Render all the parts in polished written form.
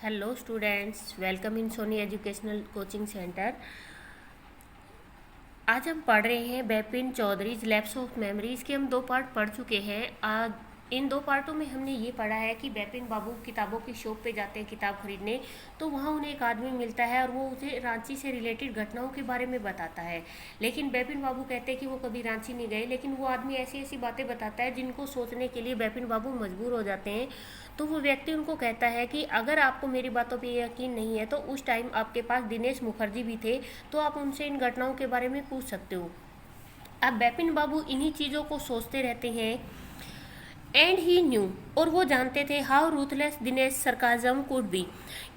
Hello students, welcome in Soni educational coaching centre. आज हम पढ़ रहे हैं Bipin Chaudhary's lapse of memories के। हम दो पार्ट पढ़ चुके हैं। इन दो पार्टों में हमने ये पढ़ा है कि बिपिन बाबू किताबों की शॉप पे जाते हैं किताब खरीदने, तो वहाँ उन्हें एक आदमी मिलता है और वो उसे रांची से रिलेटेड घटनाओं के बारे में बताता है। लेकिन बिपिन बाबू कहते हैं कि वो कभी रांची नहीं गए, लेकिन वो आदमी ऐसी ऐसी बातें बताता है जिनको सोचने के लिए बिपिन बाबू मजबूर हो जाते हैं। तो वो व्यक्ति उनको कहता है कि अगर आपको मेरी बातों पे यकीन नहीं है तो उस टाइम आपके पास दिनेश मुखर्जी भी थे, तो आप उनसे इन घटनाओं के बारे में पूछ सकते हो। अब बिपिन बाबू इन्हीं चीज़ों को सोचते रहते हैं। एंड ही न्यू, और वो जानते थे how ruthless Dinesh sarcasm could be,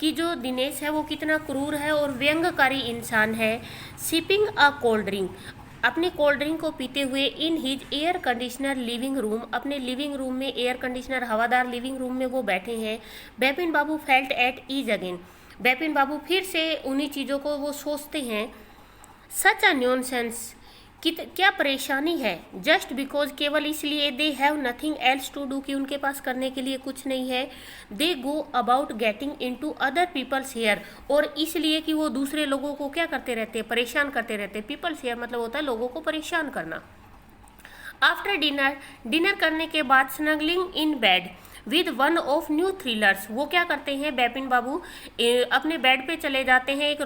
कि जो दिनेश है वो कितना क्रूर है और व्यंग्यकारी इंसान है। सिपिंग अ कोल्ड ड्रिंक, अपनी कोल्ड ड्रिंक को पीते हुए in his air conditioner living room, अपने लिविंग रूम में एयर कंडीशनर हवादार लिविंग रूम में वो बैठे हैं। Bipin Babu felt at ease again, Bipin Babu फिर से उन्हीं चीज़ों को वो सोचते हैं। सच अ न्यूनसेंस, क्या परेशानी है। जस्ट बिकॉज, केवल इसलिए they have nothing else to do, कि उनके पास करने के लिए कुछ नहीं है। They go about getting in to other people's hair, और इसलिए कि वो दूसरे लोगों को क्या करते रहते हैं, परेशान करते रहते हैं। पीपल्स हेयर मतलब होता है लोगों को परेशान करना। आफ्टर डिनर, डिनर करने के बाद snuggling in bed with one of new thrillers, वो क्या करते हैं बिपिन बाबू अपने बेड पे चले जाते हैं एक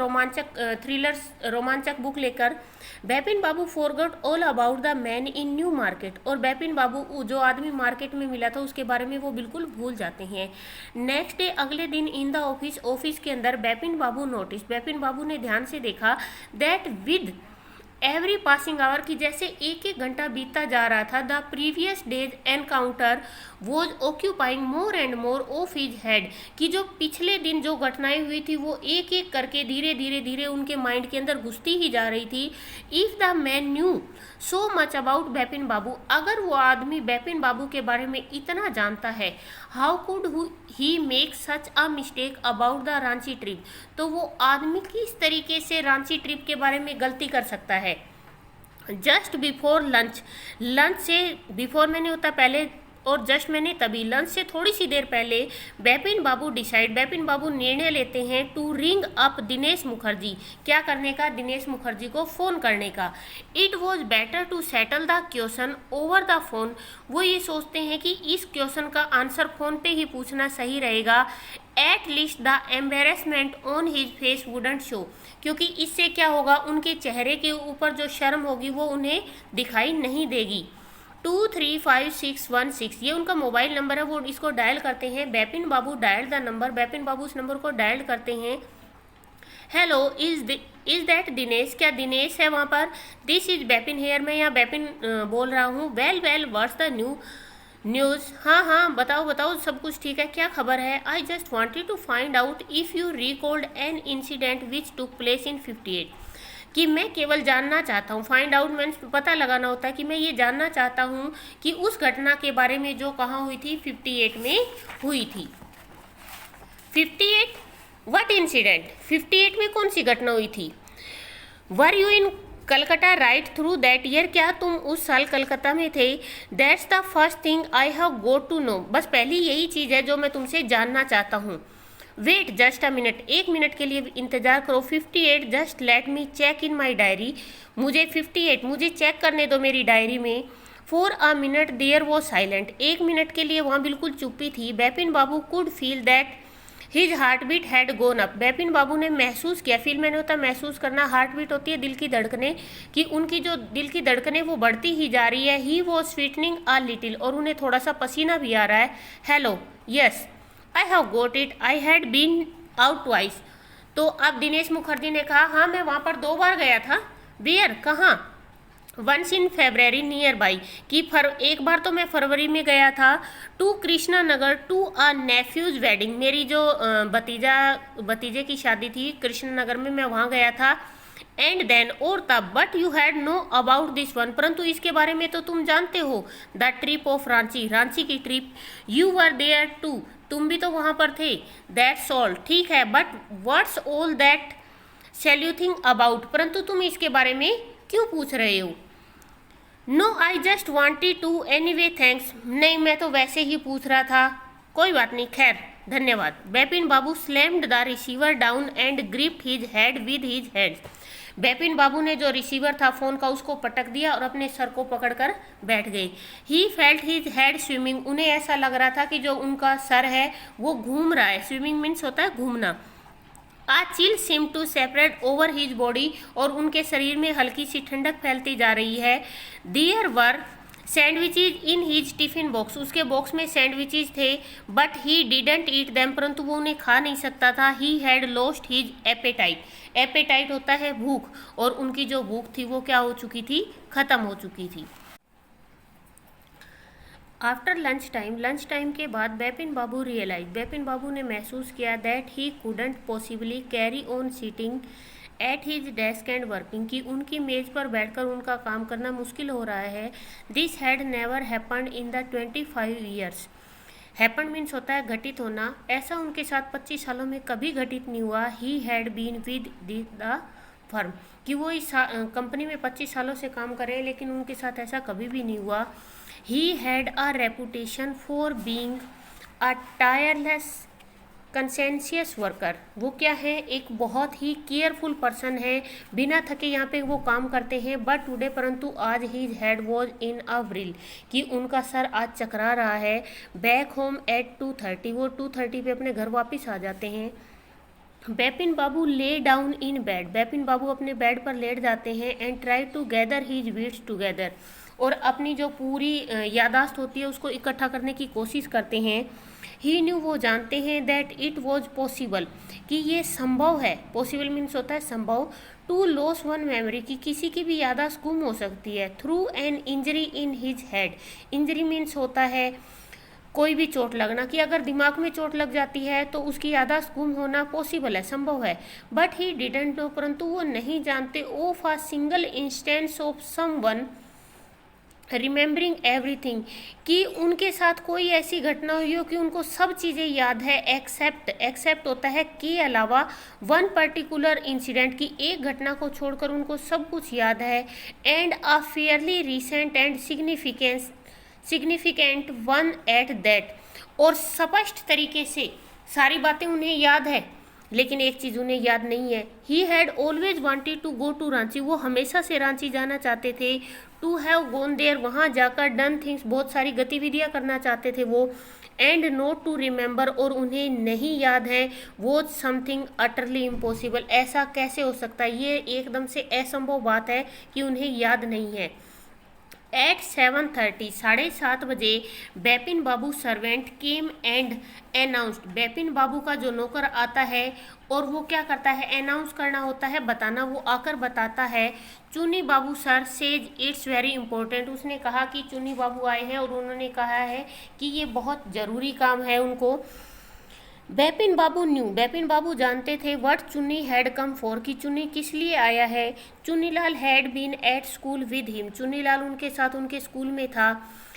रोमांचक बुक लेकर। Bipin Babu forgot all about the man in New Market, और बिपिन बाबू जो आदमी मार्केट में मिला था उसके बारे में वो बिल्कुल भूल जाते हैं। नेक्स्ट डे, अगले दिन इन द ऑफिस के अंदर बिपिन बाबू ने ध्यान से देखा that with every passing hour, की जैसे एक एक घंटा बीतता जा रहा था, the previous day's encounter was occupying more and more of his head, कि जो पिछले दिन जो घटनाएं हुई थी वो एक एक करके धीरे उनके माइंड के अंदर घुसती ही जा रही थी। If the man knew so much about Bipin Babu, अगर वो आदमी बिपिन बाबू के बारे में इतना जानता है, how could he make such a mistake about the Ranchi trip, तो वो आदमी किस तरीके से रांची ट्रिप के बारे में गलती कर सकता है। जस्ट बिफोर लंच, लंच से बिफोर मैंने होता पहले और जस्ट मैंने तभी, लंच से थोड़ी सी देर पहले बिपिन बाबू निर्णय लेते हैं to ring up Dinesh Mukherjee, क्या करने का, दिनेश मुखर्जी को फ़ोन करने का। It was better to settle the question over the phone, वो ये सोचते हैं कि इस क्वेश्चन का आंसर फ़ोन पे ही पूछना सही रहेगा। At least the embarrassment on his face wouldn't show, क्योंकि इससे क्या होगा, उनके चेहरे के ऊपर जो शर्म होगी वो उन्हें दिखाई नहीं देगी। 235616, ये उनका मोबाइल नंबर है, वो इसको डायल करते हैं। बिपिन बाबू डायल द नंबर, बिपिन बाबू उस नंबर को डायल करते हैं। हेलो, इज दैट दिनेश, क्या दिनेश है वहाँ पर। दिस इज बिपिन हेयर, मैं यहाँ बिपिन बोल रहा हूँ। वेल व्हाट्स द न्यूज़, हाँ बताओ सब कुछ ठीक है, क्या खबर है। I just wanted to find out if you recalled an incident which took place in 58, कि मैं केवल जानना चाहता हूँ, फाइंड आउट मीन्स पता लगाना होता है, कि मैं ये जानना चाहता हूँ कि उस घटना के बारे में जो कहाँ हुई थी, 58 में हुई थी। 58 व्हाट इंसिडेंट, 58 में कौन सी घटना हुई थी। Were you in Calcutta right through that year, क्या तुम उस साल कलकत्ता में थे। That's the first thing I have got to know, बस पहली यही चीज़ है जो मैं तुमसे जानना चाहता हूँ। वेट जस्ट अ मिनट, एक मिनट के लिए इंतजार करो। 58 just let me check in my diary, मुझे 58 मुझे चेक करने दो मेरी डायरी में। For a minute there was silent, एक मिनट के लिए वहाँ बिल्कुल चुप्पी थी। Bipin Babu could feel that his heart beat had gone up, Bipin Babu ने महसूस किया, फील मैंने होता महसूस करना, हार्ट बीट होती है दिल की धड़कने, कि उनकी जो दिल की धड़कने वो बढ़ती ही जा रही है। He was sweetening a little, और उन्हें थोड़ा सा पसीना भी आ रहा है। Hello, yes I have got it, I had been out twice, तो अब दिनेश मुखर्जी ने कहा, हाँ मैं वहाँ पर 2 बार गया था। वेयर, कहाँ। Once in February nearby, कि एक बार तो मैं फरवरी में गया था। To Krishna Nagar to a nephew's wedding, मेरी जो भतीजे की शादी थी कृष्ण नगर में, मैं वहाँ गया था। एंड देन, और तब, but you had known about this one, परंतु इसके बारे में तो तुम जानते हो। The trip of Ranchi, Ranchi की ट्रिप। यू वर देयर टू, तुम भी तो वहाँ पर थे। दैट्स ऑल, ठीक है, but what's all that shall you think about, परंतु तुम इसके बारे में क्यों पूछ रहे हो। No I just wanted to, anyway thanks, नहीं मैं तो वैसे ही पूछ रहा था, कोई बात नहीं, खैर। धन्यवाद। Bepin Babu slammed the receiver down and gripped his head with his hands. Bepin Babu ने जो रिसीवर था फ़ोन का उसको पटक दिया और अपने सर को पकड़कर बैठ गए। He felt his head swimming. उन्हें ऐसा लग रहा था कि जो उनका सर है वो घूम रहा है। स्विमिंग मीन्स होता है घूमना। A chill seem to separate over his body. और उनके शरीर में हल्की सी ठंडक फैलती जा रही है। There were sandwiches in his tiffin box. उसके बॉक्स में सैंडविचेज थे, but he didn't eat them. परंतु वो उन्हें खा नहीं सकता था। He had lost his appetite. Appetite होता है भूख, और उनकी जो भूख थी वो क्या हो चुकी थी, खत्म हो चुकी थी। आफ्टर लंच टाइम के बाद बेपिन बाबू रियलाइज, बेपिन बाबू ने महसूस किया that he couldn't possibly carry on sitting at his desk and working, कि उनकी मेज पर बैठकर उनका काम करना मुश्किल हो रहा है। This had never happened in the 25 years. Happen means होता है घटित होना। ऐसा उनके साथ 25 सालों में कभी घटित नहीं हुआ। He had been with the firm, कि वो इस कंपनी में 25 सालों से काम कर रहे हैं, लेकिन उनके साथ ऐसा कभी भी नहीं हुआ। He had a reputation for being a tireless कंसेंशियस worker. वो क्या है, एक बहुत ही केयरफुल पर्सन है, बिना थके यहाँ पे वो काम करते हैं। बट टुडे, परंतु आज हिज हेड वॉज इन अ व्रिल, कि उनका सर आज चकरा रहा है। बैक होम एट 2:30, वो 2:30 पे अपने घर वापस आ जाते हैं। बेपिन बाबू ले डाउन इन बेड, बेपिन बाबू अपने बेड पर लेट जाते हैं। And try to gather his wits together, और अपनी जो पूरी यादाश्त होती है उसको इकट्ठा करने की कोशिश करते हैं। ही न्यू, वो जानते हैं, दैट इट वॉज पॉसिबल, कि ये संभव है। पॉसिबल मीन्स होता है संभव। टू लॉस वन मेमोरी, कि किसी की भी यादाश्त गुम हो सकती है। Through an injury in his head, injury means होता है कोई भी चोट लगना, कि अगर दिमाग में चोट लग जाती है तो उसकी यादाश्त गुम होना पॉसिबल है, संभव है। बट ही डिडंट नो, परंतु वो नहीं जानते, of a single instance of someone remembering everything, कि उनके साथ कोई ऐसी घटना हुई हो कि उनको सब चीज़ें याद है, एक्सेप्ट होता है के अलावा, वन पर्टिकुलर इंसिडेंट, की एक घटना को छोड़कर उनको सब कुछ याद है। And a fairly recent and significant one at that, और स्पष्ट तरीके से सारी बातें उन्हें याद है, लेकिन एक चीज़ उन्हें याद नहीं है। He had always wanted to go to Ranchi, वो हमेशा से रांची जाना चाहते थे। टू हैव गोन देयर, वहाँ जाकर डन थिंग्स, बहुत सारी गतिविधियाँ करना चाहते थे वो। एंड नोट टू रिमेंबर, और उन्हें नहीं याद है। वो समथिंग अटरली इम्पॉसिबल, ऐसा कैसे हो सकता है, ये एकदम से असंभव बात है कि उन्हें याद नहीं है। एट 7:30, 7:30 बजे, बेपिन बाबू सर्वेंट केम एंड अनाउंस्ड, बेपिन बाबू का जो नौकर आता है और वो क्या करता है, अनाउंस करना होता है, बताना, वो आकर बताता है। Chunni Babu sir says it's very important, उसने कहा कि चुन्नी बाबू आए हैं और उन्होंने कहा है कि ये बहुत ज़रूरी काम है उनको। बेपिन बाबू न्यू, बेपिन बाबू जानते थे, व्हाट चुन्नी हैड कम फॉर, कि चुन्नी किस लिए आया है। Chunnilal had been at school with him, Chunnilal उनके साथ उनके स्कूल में था।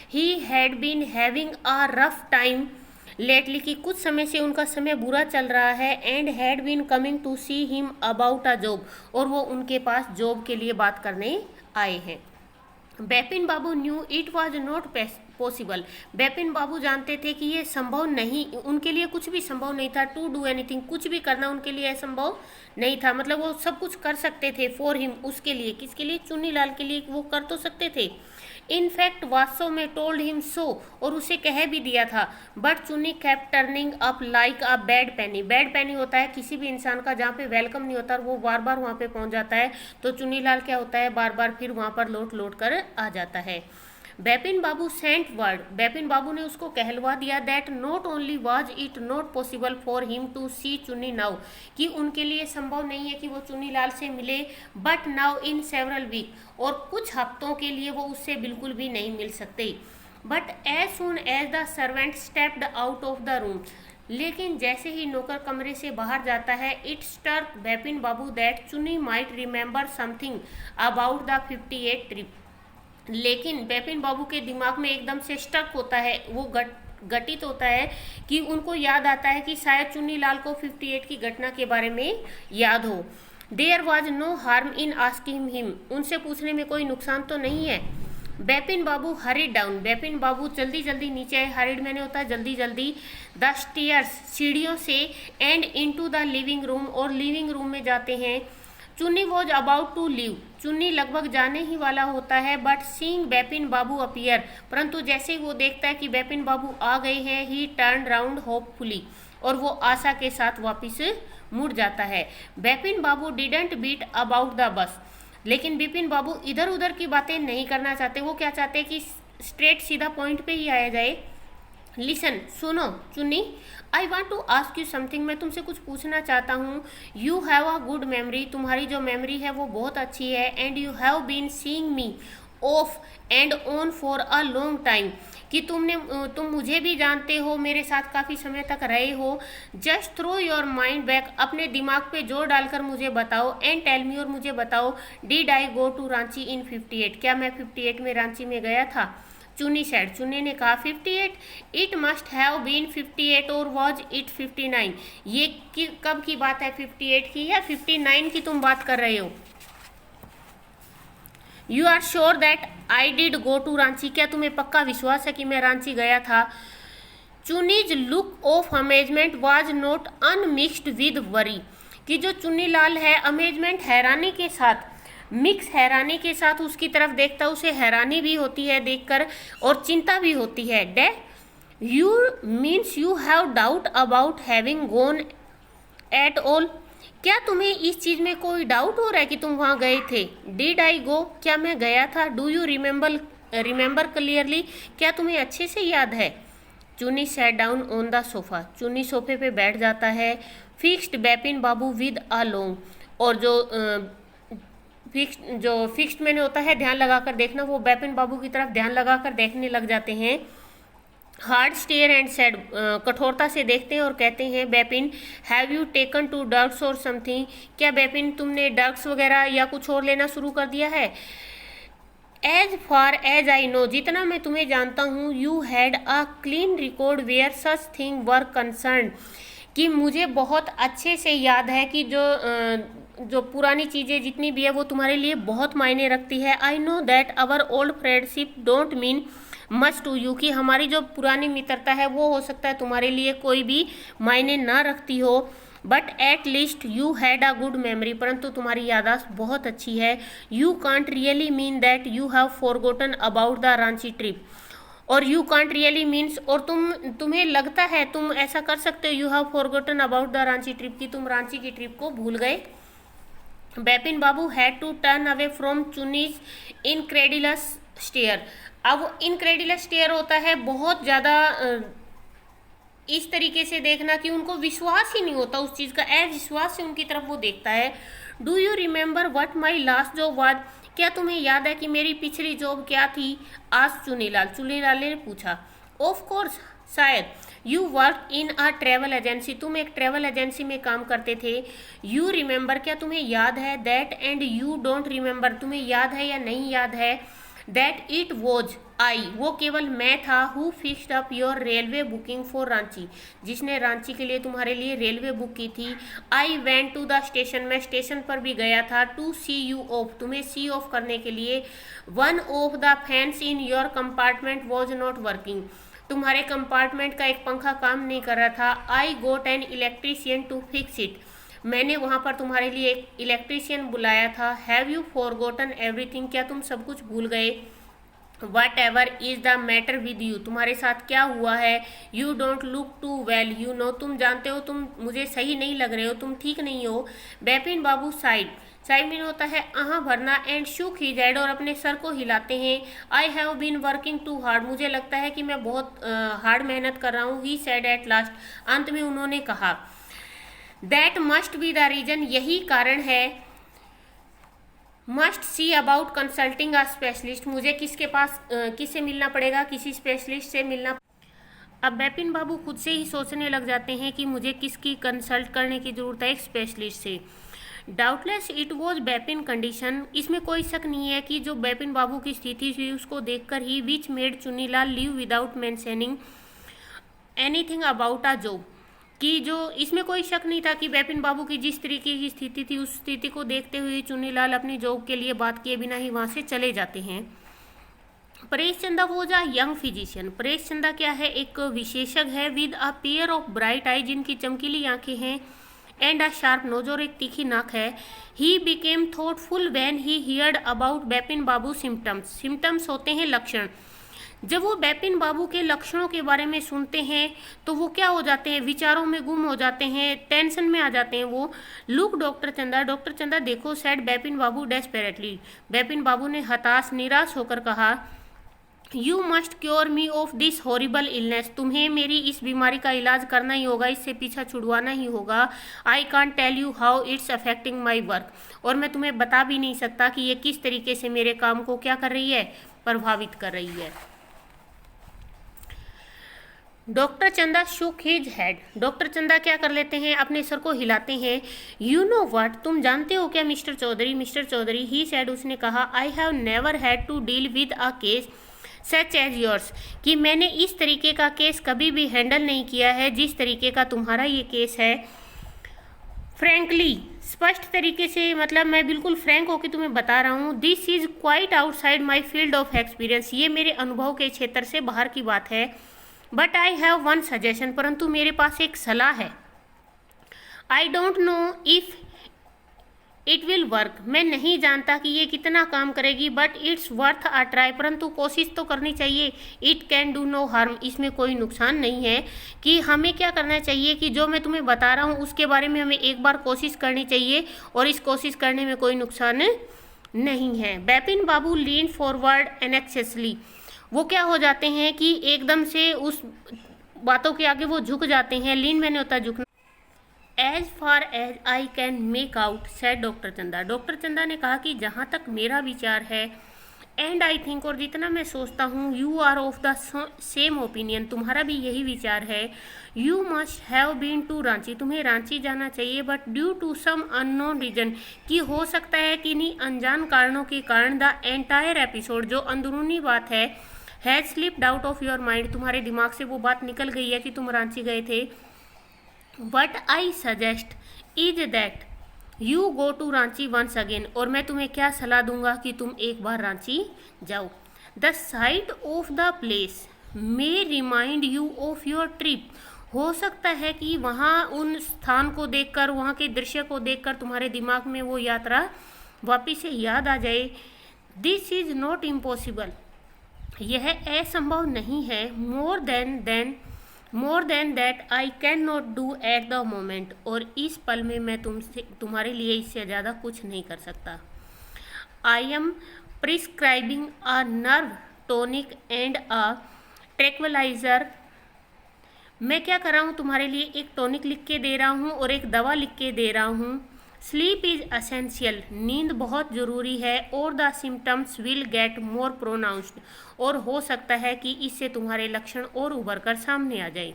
He had been having a rough time lately, कि कुछ समय से उनका समय बुरा चल रहा है। And had been coming to see him about a job, और वो उनके पास जॉब के लिए बात करने आए हैं। Bepin Babu knew it was not possible, Bepin Babu जानते थे कि ये संभव नहीं, उनके लिए कुछ भी संभव नहीं था। टू डू एनीथिंग, कुछ भी करना उनके लिए असंभव नहीं था, मतलब वो सब कुछ कर सकते थे। फॉर हिम, उसके लिए, किसके लिए, चुन्नीलाल के लिए, वो कर तो सकते थे। इनफैक्ट वास्तव में टोल्ड हिम सो, और उसे कह भी दिया था। But Chunni kept turning up like a bad penny, bad penny होता है किसी भी इंसान का जहाँ पे वेलकम नहीं होता और वो बार बार वहाँ पे पहुँच जाता है, तो चुन्नीलाल क्या होता है, बार बार फिर वहाँ पर लौट लौट कर आ जाता है। बेपिन बाबू सेंट वर्ड, बेपिन बाबू ने उसको कहलवा दिया, that not only was it not possible for him to see Chunni now, कि उनके लिए संभव नहीं है कि वो चुन्नीलाल से मिले, but now in several week, और कुछ हफ्तों के लिए वो उससे बिल्कुल भी नहीं मिल सकते। But as soon as the servant stepped out of the room, लेकिन जैसे ही नौकर कमरे से बाहर जाता है, it struck Bepin Babu that Chunni might remember something about the 58 trip, लेकिन बेपिन बाबू के दिमाग में एकदम से स्टक होता है, वो घटित होता है कि उनको याद आता है कि शायद चुन्नीलाल को 58 की घटना के बारे में याद हो। There was no harm in asking him, उनसे पूछने में कोई नुकसान तो नहीं है। बेपिन बाबू हरिड डाउन, बेपिन बाबू जल्दी जल्दी नीचे आए, हरिड मैंने होता है जल्दी जल्दी, द स्टेयर्स सीढ़ियों से, and into the living room और लिविंग रूम में जाते हैं। चुन्नी वॉज अबाउट टू लीव, चुन्नी लगभग जाने ही वाला होता है, बट सीइंग बेपिन बाबू अपीयर, परंतु जैसे ही वो देखता है कि बेपिन बाबू आ गए हैं, ही टर्न राउंड होपफुली, और वो आशा के साथ वापस मुड़ जाता है। Bepin Babu didn't beat about the bush, लेकिन बिपिन बाबू इधर उधर की बातें नहीं करना चाहते, वो क्या चाहते हैं कि स्ट्रेट सीधा पॉइंट पे ही आया जाए। लिसन, सुनो Chunni, I want to ask you something, मैं तुमसे कुछ पूछना चाहता हूँ। You have a good memory, तुम्हारी जो मेमोरी है वो बहुत अच्छी है, and you have been seeing me off and on for a long time, कि तुम मुझे भी जानते हो, मेरे साथ काफ़ी समय तक रहे हो। Just throw your mind back, अपने दिमाग पे जोर डालकर मुझे बताओ, एंड टेल मी, और मुझे बताओ, did I go to Ranchi in 58, क्या मैं 58 में रांची में गया था। चुन्नी सेड, चुन्नी ने कहा 58, इट मस्ट हैव बीन 58 और वॉज इट 59, ये कब की बात है, 58 की या 59 की तुम बात कर रहे हो। You are sure that I did go to Ranchi, क्या तुम्हें पक्का विश्वास है कि मैं रांची गया था। Chunni's look of amazement was not unmixed with worry, कि जो चुन्नी लाल है अमेजमेंट हैरानी के साथ, मिक्स हैरानी के साथ उसकी तरफ देखता, उसे हैरानी भी होती है देखकर और चिंता भी होती है। Do you means you have doubt about having gone at all, क्या तुम्हें इस चीज़ में कोई डाउट हो रहा है कि तुम वहाँ गए थे। डिड आई गो, क्या मैं गया था। डू यू रिमेंबर क्लियरली, क्या तुम्हें अच्छे से याद है। Chunni sat down on the sofa, Chunni सोफे पे बैठ जाता है। Fixed Bepin Babu with a long, और जो फिक्स्ड मैंने होता है ध्यान लगाकर देखना, वो बेपिन बाबू की तरफ ध्यान लगाकर देखने लग जाते हैं। हार्ड स्टेयर एंड सेड, कठोरता से देखते हैं और कहते हैं, Bepin have you taken to drugs or something, क्या बेपिन तुमने ड्रग्स वगैरह या कुछ और लेना शुरू कर दिया है। As far as I know, जितना मैं तुम्हें जानता हूँ, you had a clean record where such thing were concerned, कि मुझे बहुत अच्छे से याद है कि जो पुरानी चीज़ें जितनी भी है वो तुम्हारे लिए बहुत मायने रखती है। I know that our old friendship don't mean much to you, कि हमारी जो पुरानी मित्रता है वो हो सकता है तुम्हारे लिए कोई भी मायने ना रखती हो, but at least you had a good memory, परंतु तुम्हारी याददाश्त बहुत अच्छी है। You can't really mean that you have forgotten about the Ranchi trip, और यू कांट रियली मीन्स, और तुम्हें लगता है तुम ऐसा कर सकते हो, you have forgotten about the Ranchi trip, की तुम रांची की ट्रिप को भूल गए। Bepin Babu had to turn away from Chunni's incredulous stare, अब इनक्रेडिलस स्टेयर होता है बहुत ज़्यादा इस तरीके से देखना कि उनको विश्वास ही नहीं होता उस चीज़ का, अविश्वास से उनकी तरफ वो देखता है। Do you remember what my last job was, क्या तुम्हें याद है कि मेरी पिछली जॉब क्या थी। आज चुन्नीलाल ने पूछा। ऑफ कोर्स, शायद। You work in a travel agency, तुम एक ट्रेवल एजेंसी में काम करते थे। यू रिमेंबर, क्या तुम्हें याद है। That and you don't remember, तुम्हें याद है या नहीं याद है। दैट इट वॉज आई, वो केवल मैं था। Who fixed up your railway booking for Ranchi, जिसने रांची के लिए तुम्हारे लिए रेलवे बुक की थी। I went to the station, मैं स्टेशन पर भी गया था। टू सी यू ऑफ, तुम्हें सी ऑफ करने के लिए। One of the fans in your compartment was not working, तुम्हारे कंपार्टमेंट का एक पंखा काम नहीं कर रहा था। I got an electrician to fix it, मैंने वहाँ पर तुम्हारे लिए एक इलेक्ट्रीशियन बुलाया था। हैव यू फॉरगॉटन एवरीथिंग, क्या तुम सब कुछ भूल गए। Whatever is the matter with you, तुम्हारे साथ क्या हुआ है। You don't look too well, you know, तुम जानते हो तुम मुझे सही नहीं लग रहे हो, तुम ठीक नहीं हो। बेपिन बाबू साइड मीन होता है आहा भरना, एंड शूक ही हेड, और अपने सर को हिलाते हैं। I have been working too hard, मुझे लगता है कि मैं बहुत हार्ड मेहनत कर रहा हूँ। ही सेड एट लास्ट, अंत में उन्होंने कहा। That must be the reason, यही कारण है। Must see about consulting a specialist, मुझे किससे मिलना पड़ेगा, किसी स्पेशलिस्ट से मिलना। अब बेपिन बाबू खुद से ही सोचने लग जाते हैं कि मुझे किसकी कंसल्ट करने की जरूरत है, एक स्पेशलिस्ट से। डाउटलेस इट वॉज बेपिन कंडीशन, इसमें कोई शक नहीं है कि जो बेपिन बाबू की स्थिति थी उसको देखकर ही which made Chunnilal leave without mentioning anything about a job, कि जो इसमें कोई शक नहीं था कि बेपिन बाबू की जिस तरीके की स्थिति थी उस स्थिति को देखते हुए चुन्नीलाल अपनी जॉब के लिए बात किए बिना ही वहाँ से चले जाते हैं। Paresh Chanda was a young physician. Paresh Chanda क्या है, एक विशेषज्ञ है। With a pair of bright eye, जिनकी चमकीली आंखें हैं, एंड अ शार्प नोज, और एक तीखी नाक है। He became thoughtful when he heard about Bipin Babu symptoms. Symptoms होते हैं लक्षण। जब वो बिपिन बाबू के लक्षणों के बारे में सुनते हैं तो वो क्या हो जाते हैं, विचारों में गुम हो जाते हैं, टेंशन में आ जाते हैं वो। लुक डॉक्टर चंदा देखो, सेड बिपिन बाबू डेस्पेरेटली। बिपिन बाबू ने हताश निराश होकर कहा, you must cure me of this horrible illness. तुम्हें मेरी इस बीमारी का इलाज करना ही होगा, इससे पीछा छुड़वाना ही होगा। I can't tell you how it's affecting my work. और मैं तुम्हें बता भी नहीं सकता कि ये किस तरीके से मेरे काम को क्या कर रही है, प्रभावित कर रही है। डॉक्टर चंदा शुक हिज हेड। डॉक्टर चंदा क्या कर लेते हैं, अपने सर को हिलाते हैं। यू नो व्हाट, तुम जानते हो क्या mister Chaudhary, mister Chaudhary, he said, उसने कहा, I have never had to deal with a case such as yours, कि मैंने इस तरीके का केस कभी भी हैंडल नहीं किया है जिस तरीके का तुम्हारा ये केस है। फ्रैंकली, स्पष्ट तरीके से, मतलब मैं बिल्कुल फ्रैंक होकर तुम्हें बता रहा हूँ, this is quite outside my field of experience, ये मेरे अनुभव के क्षेत्र से बाहर की बात है। But I have one suggestion, परंतु मेरे पास एक सलाह है। I don't know if it will work, मैं नहीं जानता कि ये कितना काम करेगी, but it's worth a try, परंतु कोशिश तो करनी चाहिए। It can do no harm, इसमें कोई नुकसान नहीं है। कि हमें क्या करना चाहिए कि जो मैं तुम्हें बता रहा हूँ उसके बारे में हमें एक बार कोशिश करनी चाहिए, और इस कोशिश करने में कोई नुकसान नहीं है। बिपिन बाबू लीन फॉरवर्ड एनेक्सेसली, वो क्या हो जाते हैं कि एकदम से उस बातों के आगे वो झुक जाते हैं। लीन मैंने होता झुकना। As far as I can make out, said doctor Chanda. Doctor Chanda ने कहा कि जहाँ तक मेरा विचार है, एंड आई थिंक, और जितना मैं सोचता हूँ, you are of the same opinion, तुम्हारा भी यही विचार है। You must have been to Ranchi, तुम्हें रांची जाना चाहिए, but due to some unknown reason, कि हो सकता है कि नहीं अनजान कारणों के कारण, द एंटायर एपिसोड, जो अंदरूनी बात है, has slipped out of your mind, तुम्हारे दिमाग से वो बात निकल गई है कि तुम रांची गए थे। What I suggest is that you go to Ranchi once again, और मैं तुम्हें क्या सलाह दूंगा कि तुम एक बार रांची जाओ। The site of the place may remind you of your trip, हो सकता है कि वहाँ उन स्थान को देखकर, वहाँ के दृश्य को देखकर तुम्हारे दिमाग में वो यात्रा वापिस से याद आ जाए। दिस इज नॉट इम्पॉसिबल, यह असंभव नहीं है। More than that I can not do at the moment, और इस पल में मैं तुम्हारे लिए इससे ज़्यादा कुछ नहीं कर सकता। I am prescribing a nerve tonic and a tranquilliser, मैं क्या कर रहा हूँ, तुम्हारे लिए एक टॉनिक लिख के दे रहा हूँ और एक दवा लिख के दे रहा हूँ। स्लीप इज असेंशियल, नींद बहुत ज़रूरी है। और the symptoms will get more pronounced, और हो सकता है कि इससे तुम्हारे लक्षण और उभर कर सामने आ जाए।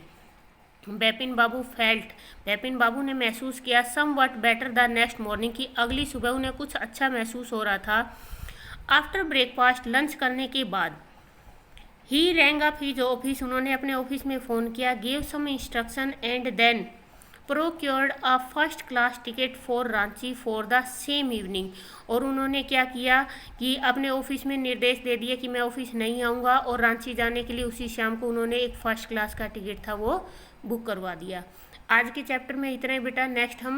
बिपिन बाबू ने महसूस किया somewhat better the next morning, की अगली सुबह उन्हें कुछ अच्छा महसूस हो रहा था। आफ्टर ब्रेकफास्ट, लंच करने के बाद, he rang up his office, उन्होंने अपने ऑफिस में फ़ोन किया। Gave some instruction and then procured a first class ticket for Ranchi for the same evening, और उन्होंने क्या किया कि अपने ऑफिस में निर्देश दे दिए कि मैं ऑफिस नहीं आऊँगा, और रांची जाने के लिए उसी शाम को उन्होंने एक फर्स्ट क्लास का टिकट था वो बुक करवा दिया। आज के चैप्टर में इतना ही बेटा, नेक्स्ट हम